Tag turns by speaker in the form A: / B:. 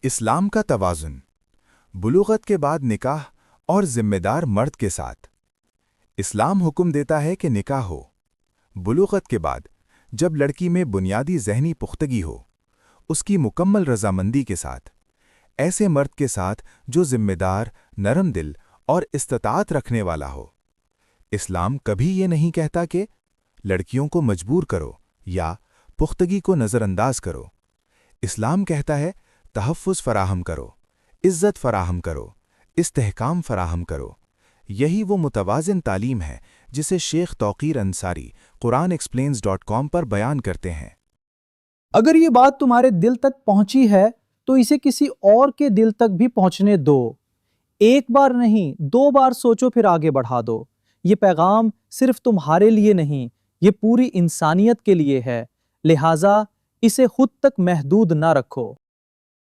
A: इस्लाम का तवाज़ुन, बुलूगत के बाद निकाह और जिम्मेदार मर्द के साथ। इस्लाम हुक्म देता है कि निकाह हो बुलूगत के बाद, जब लड़की में बुनियादी ज़हनी पुख्तगी हो, उसकी मुकम्मल रज़ामंदी के साथ, ऐसे मर्द के साथ जो जिम्मेदार, नरम दिल और इस्तिताअत रखने वाला हो। इस्लाम कभी ये नहीं कहता कि लड़कियों को मजबूर करो या पुख्तगी को नज़रअंदाज करो। इस्लाम कहता है तहफ़्फ़ुज़ फ़राहम करो, इज़्ज़त फ़राहम करो, इस्तेहकाम फ़राहम करो। यही वो मुतवाज़िन तालीम है जिसे शेख तौक़ीर अंसारी quranexplains.com पर बयान करते हैं।
B: अगर ये बात तुम्हारे दिल तक पहुंची है तो इसे किसी और के दिल तक भी पहुंचने दो। एक बार नहीं, 2 बार सोचो फिर आगे बढ़ा दो। ये पैगाम सिर्फ तुम्हारे लिए नहीं, ये पूरी इंसानियत के लिए है। लिहाजा इसे खुद तक महदूद ना रखो।